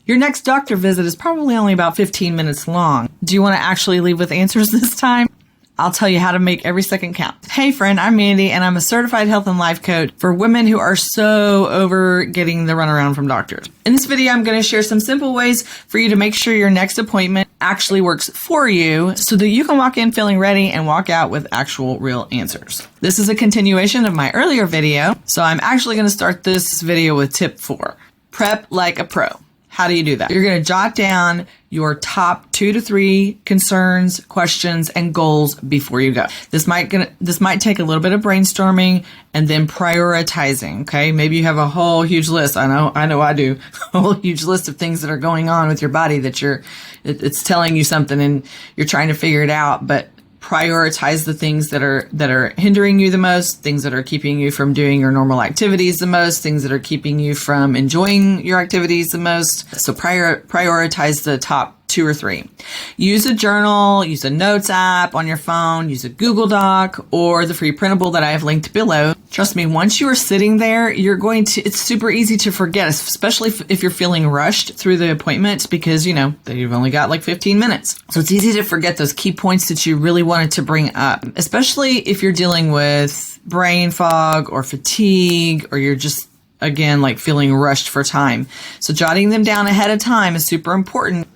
Your next doctor visit is probably only about 15 minutes long. Do you want to actually leave with answers this time? I'll tell you how to make every second count. Hey friend, I'm Mandy and I'm a certified health and life coach for women who are so over getting the runaround from doctors. In this video, I'm going to share some simple ways for you to make sure your next appointment actually works for you so that you can walk in feeling ready and walk out with actual real answers. This is a continuation of my earlier video, so I'm actually going to start this video with tip 4. Prep like a pro. How do you do that? You're going to jot down your top 2 to 3 concerns, questions, and goals before you go. This might take a little bit of brainstorming and then prioritizing. Okay, maybe you have a whole huge list. I know I do. A whole huge list of things that are going on with your body that it's telling you something and you're trying to figure it out, but prioritize the things that are hindering you the most, things that are keeping you from doing your normal activities the most, things that are keeping you from enjoying your activities the most. So prioritize the top 2 or 3. Use a journal, use a notes app on your phone, use a Google Doc, or the free printable that I have linked below. Trust me, once you are sitting there, it's super easy to forget, especially if you're feeling rushed through the appointment because, you've only got like 15 minutes. So it's easy to forget those key points that you really wanted to bring up, especially if you're dealing with brain fog or fatigue, or you're just, again, like feeling rushed for time. So jotting them down ahead of time is super important.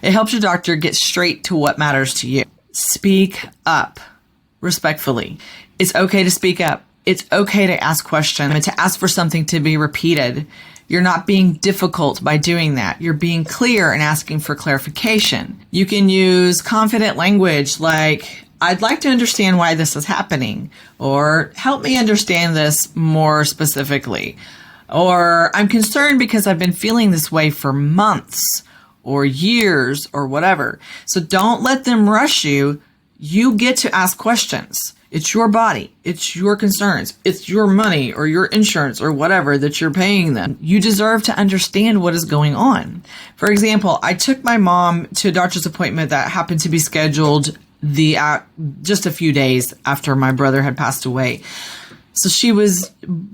It helps your doctor get straight to what matters to you. Speak up respectfully. It's okay to speak up. It's okay to ask questions and to ask for something to be repeated. You're not being difficult by doing that. You're being clear and asking for clarification. You can use confident language like, I'd like to understand why this is happening, or help me understand this more specifically, or I'm concerned because I've been feeling this way for months or years or whatever. So don't let them rush you. You get to ask questions. It's your body. It's your concerns. It's your money or your insurance or whatever that you're paying them. You deserve to understand what is going on. For example, I took my mom to a doctor's appointment that happened to be scheduled just a few days after my brother had passed away. So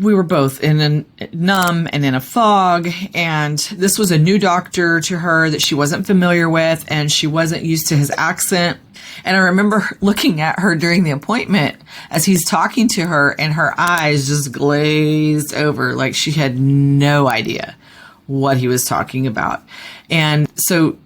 we were both in a numb and in a fog, and this was a new doctor to her that she wasn't familiar with, and she wasn't used to his accent. And I remember looking at her during the appointment as he's talking to her, and her eyes just glazed over like she had no idea what he was talking about. And so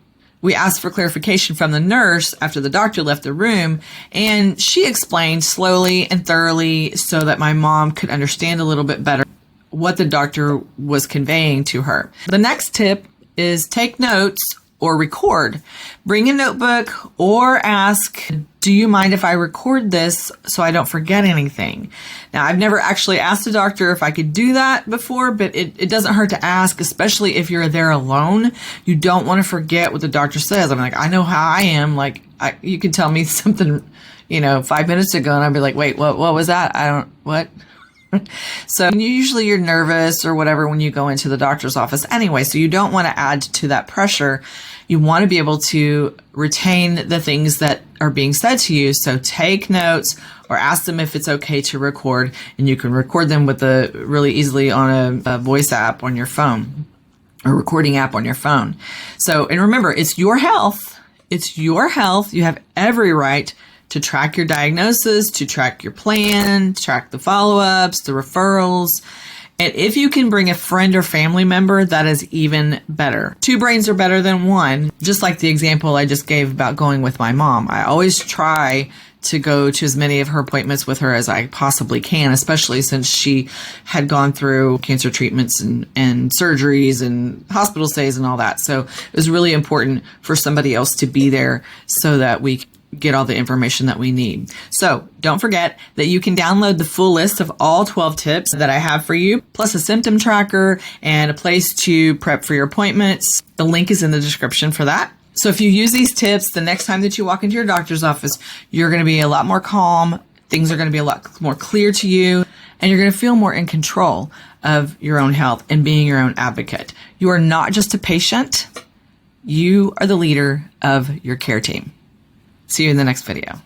we asked for clarification from the nurse after the doctor left the room, and she explained slowly and thoroughly so that my mom could understand a little bit better what the doctor was conveying to her. The next tip is take notes or record. Bring a notebook or ask, do you mind if I record this so I don't forget anything? Now, I've never actually asked a doctor if I could do that before, but it doesn't hurt to ask, especially if you're there alone. You don't want to forget what the doctor says. I'm like, I know how I am. Like, you can tell me something, 5 minutes ago, and I'd be like, wait, what was that? What? So usually you're nervous or whatever when you go into the doctor's office anyway, so you don't want to add to that pressure. You want to be able to retain the things that are being said to you. So take notes or ask them if it's okay to record, and you can record them really easily on a voice app on your phone, or recording app on your phone. So, and remember, it's your health. It's your health. You have every right to track your diagnosis, to track your plan, track the follow-ups, the referrals. And if you can bring a friend or family member, that is even better. 2 brains are better than 1. Just like the example I just gave about going with my mom. I always try to go to as many of her appointments with her as I possibly can, especially since she had gone through cancer treatments and surgeries and hospital stays and all that. So it was really important for somebody else to be there so that we get all the information that we need. So don't forget that you can download the full list of all 12 tips that I have for you, plus a symptom tracker and a place to prep for your appointments. The link is in the description for that. So if you use these tips, the next time that you walk into your doctor's office, you're going to be a lot more calm. Things are going to be a lot more clear to you, and you're going to feel more in control of your own health and being your own advocate. You are not just a patient. You are the leader of your care team. See you in the next video.